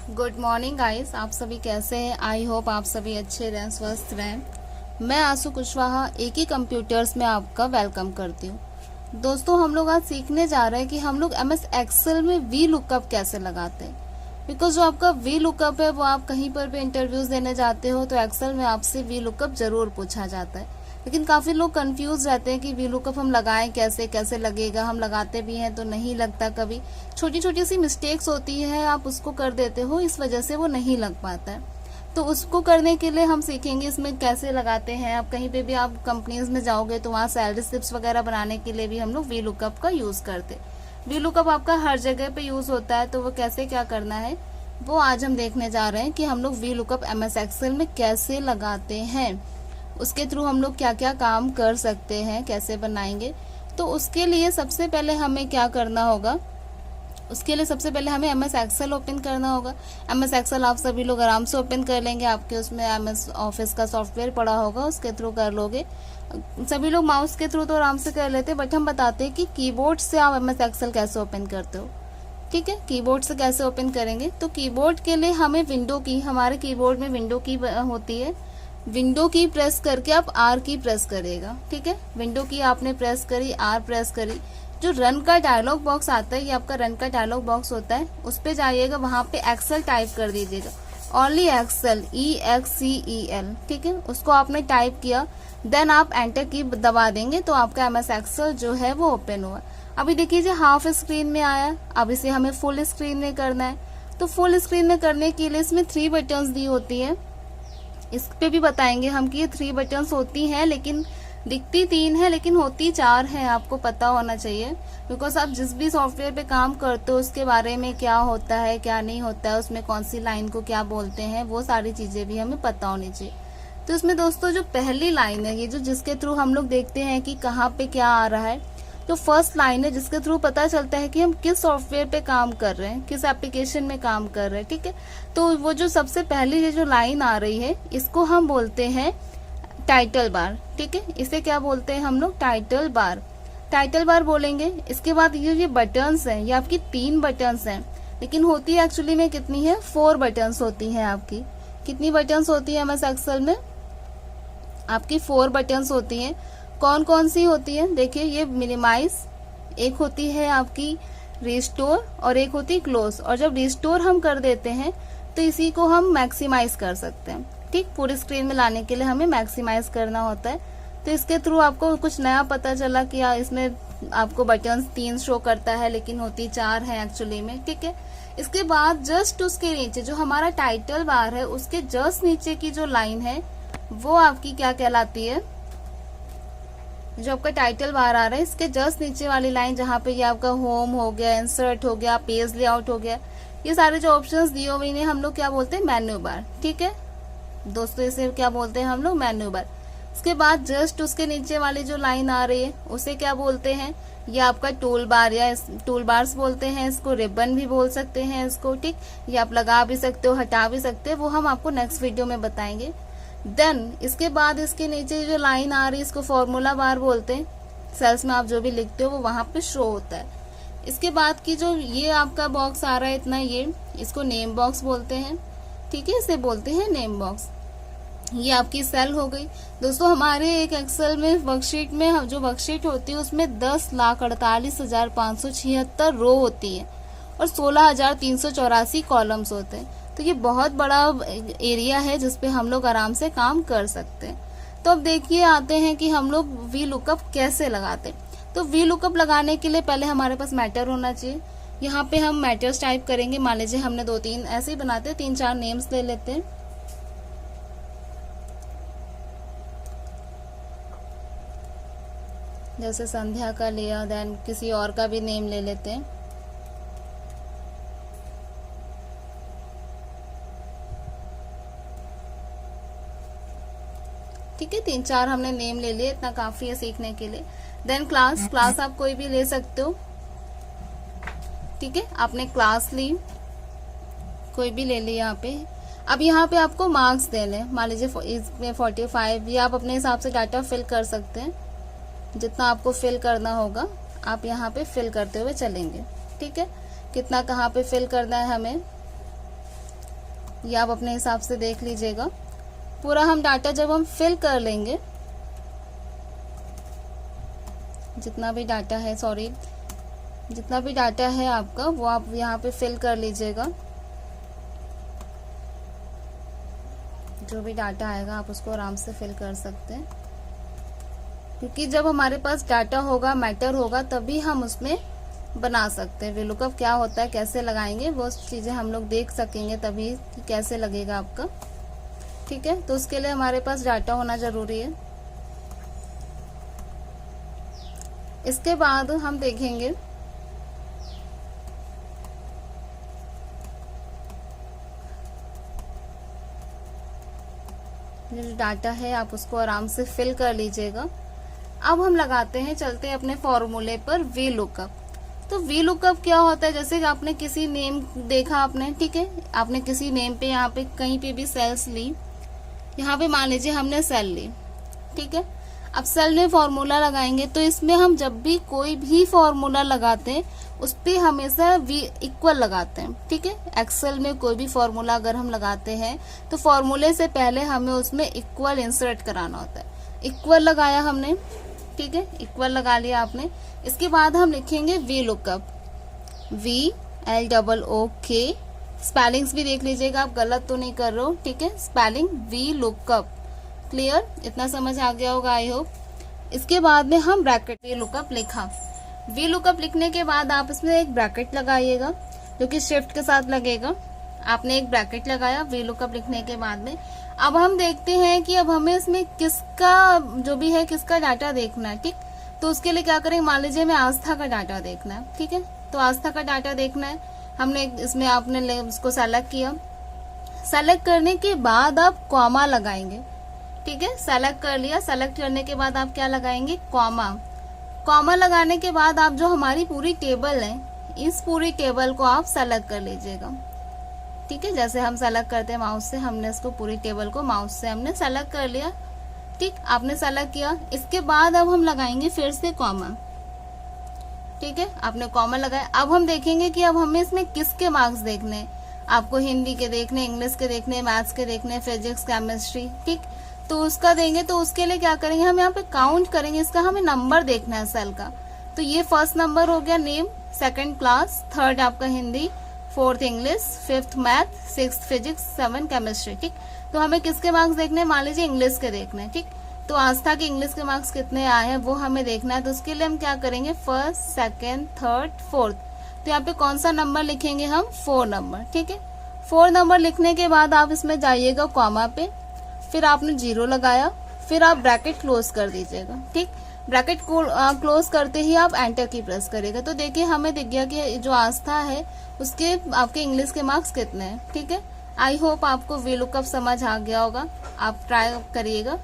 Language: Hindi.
गुड मॉर्निंग गाइस, आप सभी कैसे हैं। आई होप आप सभी अच्छे रहें, स्वस्थ रहें। मैं आशु कुशवाहा एक ही कंप्यूटर्स में आपका वेलकम करती हूँ। दोस्तों, हम लोग आज सीखने जा रहे हैं कि हम लोग एमएस एक्सेल में वी लुकअप कैसे लगाते हैं। बिकॉज जो आपका वी लुकअप है वो आप कहीं पर भी इंटरव्यूज देने जाते हो तो एक्सेल में आपसे वी लुकअप जरूर पूछा जाता है। लेकिन काफी लोग कंफ्यूज रहते हैं कि वी लुकअप हम लगाएं कैसे, कैसे लगेगा। हम लगाते भी हैं तो नहीं लगता, कभी छोटी छोटी सी मिस्टेक्स होती है, आप उसको कर देते हो, इस वजह से वो नहीं लग पाता है। तो उसको करने के लिए हम सीखेंगे इसमें कैसे लगाते हैं। आप कहीं पे भी आप कंपनीज में जाओगे तो वहाँ सैलरी स्लिप्स वगैरह बनाने के लिए भी हम लोग वी लुकअप का यूज करते। वी लुकअप आपका हर जगह पे यूज होता है, तो वो कैसे क्या करना है वो आज हम देखने जा रहे हैं कि हम लोग वी लुकअप एमएस एक्सेल में कैसे लगाते हैं, उसके थ्रू हम लोग क्या क्या काम कर सकते हैं, कैसे बनाएंगे। तो उसके लिए सबसे पहले हमें क्या करना होगा, उसके लिए सबसे पहले हमें एमएस एक्सेल ओपन करना होगा। एमएस एक्सेल आप सभी लोग आराम से ओपन कर लेंगे, आपके उसमें एमएस ऑफिस का सॉफ्टवेयर पड़ा होगा, उसके थ्रू कर लोगे। सभी लोग माउस के थ्रू तो आराम से कर लेते हैं, बट हम बताते हैं कि कीबोर्ड से आप एमएस एक्सेल कैसे ओपन करते हो। ठीक है, कीबोर्ड से कैसे ओपन करेंगे। तो कीबोर्ड के लिए हमें विंडो की, हमारे कीबोर्ड में विंडो की होती है, विंडो की प्रेस करके आप आर की प्रेस करिएगा। ठीक है, विंडो की आपने प्रेस करी, आर प्रेस करी, जो रन का डायलॉग बॉक्स आता है, ये आपका रन का डायलॉग बॉक्स होता है, उस पे जाइएगा, वहां पे एक्सेल टाइप कर दीजिएगा, ओनली एक्सेल, EXCEL। ठीक है, उसको आपने टाइप किया, देन आप एंटर की दबा देंगे तो आपका एमएस एक्सेल जो है वो ओपन हुआ। अभी देखिए हाफ स्क्रीन में आया, अब इसे हमें फुल स्क्रीन में करना है। तो फुल स्क्रीन में करने के लिए इसमें 3 बटन्स दी होती है, इस पे भी बताएंगे हम कि ये 3 बटन्स होती हैं, लेकिन दिखती 3 है लेकिन होती 4 है, आपको पता होना चाहिए। बिकॉज आप जिस भी सॉफ्टवेयर पे काम करते हो उसके बारे में क्या होता है क्या नहीं होता है, उसमें कौन सी लाइन को क्या बोलते हैं, वो सारी चीजें भी हमें पता होनी चाहिए। तो इसमें दोस्तों जो पहली लाइन है, ये जो जिसके थ्रू हम लोग देखते हैं कि कहाँ पे क्या आ रहा है, जो फर्स्ट लाइन है जिसके थ्रू पता चलता है कि हम किस सॉफ्टवेयर पे काम कर रहे हैं, किस एप्लीकेशन में काम कर रहे हैं। ठीक है, तो वो जो सबसे पहली ये जो लाइन आ रही है इसको हम बोलते हैं टाइटल बार। ठीक है, इसे क्या बोलते हैं हम लोग, टाइटल बार। टाइटल बार बोलेंगे। इसके बाद ये बटन्स हैं, ये आपकी 3 बटन्स हैं, लेकिन होती है एक्चुअली में कितनी है, 4 बटन्स होती हैं आपकी। कितनी बटन्स होती है एमएस एक्सेल में, आपकी 4 बटन्स होती हैं। कौन कौन सी होती है, देखिए ये मिनिमाइज, एक होती है आपकी रिस्टोर, और एक होती है क्लोज। और जब रिस्टोर हम कर देते हैं तो इसी को हम मैक्सिमाइज कर सकते हैं। ठीक, पूरी स्क्रीन में लाने के लिए हमें मैक्सिमाइज करना होता है। तो इसके थ्रू आपको कुछ नया पता चला कि इसमें आपको बटन्स 3 शो करता है लेकिन होती 4 है एक्चुअली में। ठीक है, इसके बाद जस्ट उसके नीचे जो हमारा टाइटल बार है उसके जस्ट नीचे की जो लाइन है वो आपकी क्या कहलाती है, जो आपका टाइटल बार आ रहा है इसके जस्ट नीचे वाली लाइन, जहाँ पे ये आपका होम हो गया, इंसर्ट हो गया, पेज लेआउट हो गया, ये सारे जो ऑप्शंस दिए हुए इन्हें हम लोग क्या बोलते हैं, मेन्यू बार। ठीक है दोस्तों, इसे क्या बोलते हैं हम लोग, मेन्यू बार। इसके बाद जस्ट उसके नीचे वाली जो लाइन आ रही है उसे क्या बोलते हैं, ये आपका टूल बार या टूल बार्स बोलते हैं, इसको रिबन भी बोल सकते हैं इसको। ठीक, ये आप लगा भी सकते हो, हटा भी सकते हो, वो हम आपको नेक्स्ट वीडियो में बताएंगे। देन इसके बाद इसके नीचे जो लाइन आ रही है इसको फॉर्मूला बार बोलते हैं। सेल्स में आप जो भी लिखते हो वो वहां पे शो होता है। इसके बाद की जो ये आपका बॉक्स आ रहा है इतना, ये इसको नेम बॉक्स बोलते हैं। ठीक है, इसे बोलते हैं नेम बॉक्स। ये आपकी सेल हो गई। दोस्तों, हमारे एक एक्सेल में वर्कशीट में जो वर्कशीट होती है उसमें 10,48,576 रो होती है और 16,384 कॉलम्स होते हैं। तो ये बहुत बड़ा एरिया है जिसपे हम लोग आराम से काम कर सकते हैं। तो अब देखिए आते हैं कि हम लोग वी लुकअप कैसे लगाते हैं। तो वी लुकअप लगाने के लिए पहले हमारे पास मैटर होना चाहिए। यहाँ पे हम मैटर्स टाइप करेंगे। मान लीजिए हमने 2-3 ऐसे ही बनाते हैं, 3-4 नेम्स ले लेते हैं। जैसे संध्या का लिया, देन किसी और का भी नेम ले लेते हैं। ठीक है, 3-4 हमने नेम ले लिए, इतना काफी है सीखने के लिए। देन क्लास, क्लास आप कोई भी ले सकते हो। ठीक है, आपने क्लास ली, कोई भी ले ली यहाँ पे। अब यहाँ पे आपको मार्क्स देने, मान लीजिए इसमें 45, या आप अपने हिसाब से डाटा फिल कर सकते हैं। जितना आपको फिल करना होगा आप यहाँ पे फिल करते हुए चलेंगे। ठीक है, कितना कहाँ पे फिल करना है हमें, ये आप अपने हिसाब से देख लीजिएगा। पूरा हम डाटा जब हम फिल कर लेंगे, जितना भी डाटा है आपका वो आप यहाँ पे फिल कर लीजिएगा। जो भी डाटा आएगा आप उसको आराम से फिल कर सकते हैं, क्योंकि जब हमारे पास डाटा होगा, मैटर होगा, तभी हम उसमें बना सकते हैं। वीलुकअप क्या होता है, कैसे लगाएंगे, वो चीजें हम लोग देख सकेंगे तभी कि कैसे लगेगा आपका। ठीक है, तो उसके लिए हमारे पास डाटा होना जरूरी है। इसके बाद हम देखेंगे जो डाटा है आप उसको आराम से फिल कर लीजिएगा। अब हम लगाते हैं, चलते हैं अपने फॉर्मूले पर वीलुकअप। तो वीलुकअप क्या होता है, जैसे कि आपने किसी नेम देखा आपने, ठीक है, आपने किसी नेम पे यहाँ पे कहीं पे भी सेल्स ली, यहाँ पे मान लीजिए हमने सेल ली, ठीक है। अब सेल में फॉर्मूला लगाएंगे, तो इसमें हम जब भी कोई भी फॉर्मूला लगाते हैं उस पे हमेशा वी इक्वल लगाते हैं, ठीक है। एक्सेल में कोई भी फॉर्मूला अगर हम लगाते हैं तो फॉर्मूले से पहले हमें उसमें इक्वल इंसर्ट कराना होता है। इक्वल लगाया हमने, ठीक है, इक्वल लगा लिया आपने। इसके बाद हम लिखेंगे वीलुकअप, VLOOK। स्पेलिंग्स भी देख लीजिएगा आप गलत तो नहीं कर रहे हो, ठीक है। स्पेलिंग वीलुकअप, क्लियर, इतना समझ आ गया होगा आई होप। इसके बाद में हम ब्रैकेट वीलुकअप लिखा। वीलुकअप लिखने के बाद आप इसमें एक ब्रैकेट लगाइएगा जो कि शिफ्ट के साथ लगेगा। आपने एक ब्रैकेट लगाया वीलुकअप लिखने के बाद में। अब हम देखते हैं कि अब हमें इसमें किसका जो भी है किसका डाटा देखना है, ठीक। तो उसके लिए क्या करेंगे, मान लीजिए हमें आस्था का डाटा देखना है, ठीक है। तो आस्था का डाटा देखना है, हमने इसमें आपने उसको सेलेक्ट किया। सेलेक्ट करने के बाद आप कॉमा लगाएंगे, ठीक है। सेलेक्ट कर लिया, सेलेक्ट करने के बाद आप क्या लगाएंगे, कॉमा। कॉमा लगाने के बाद आप जो हमारी पूरी टेबल है, इस पूरी टेबल को आप सेलेक्ट कर लीजिएगा, ठीक है। जैसे हम सेलेक्ट करते हैं माउस से, हमने इसको पूरी टेबल को माउस से हमने सेलेक्ट कर लिया, ठीक। आपने सेलेक्ट किया, इसके बाद अब हम लगाएंगे फिर से कॉमा, ठीक है। आपने कॉमा लगाया। अब हम देखेंगे कि अब हमें इसमें किसके मार्क्स देखने हैं। आपको हिंदी के देखने, इंग्लिश के देखने, मैथ्स के देखने, फिजिक्स, केमिस्ट्री, ठीक। तो उसका देंगे, तो उसके लिए क्या करेंगे, हम यहाँ पे काउंट करेंगे, इसका हमें नंबर देखना है सेल का। तो ये फर्स्ट नंबर हो गया नेम, सेकंड क्लास, थर्ड आपका Hindi, fourth English, fifth math, sixth physics, 7 chemistry, ठीक। तो हमें किसके मार्क्स देखने हैं, मान लीजिए इंग्लिश के देखने हैं, ठीक। तो आस्था के इंग्लिश के मार्क्स कितने आए हैं वो हमें देखना है। तो उसके लिए हम क्या करेंगे, फर्स्ट, सेकंड, थर्ड, फोर्थ। तो यहाँ पे कौन सा नंबर लिखेंगे हम, 4 नंबर, ठीक है। 4 नंबर लिखने के बाद आप इसमें जाइएगा कॉमा पे, फिर आपने 0 लगाया, फिर आप ब्रैकेट क्लोज कर दीजिएगा, ठीक। ब्रैकेट क्लोज करते ही आप एंटर की प्रेस करिएगा। तो देखिए हमें दिख गया कि जो आस्था है उसके आपके इंग्लिश के मार्क्स कितने हैं, ठीक है। आई होप आपको वीलुकअप समझ आ गया होगा, आप ट्राई करिएगा।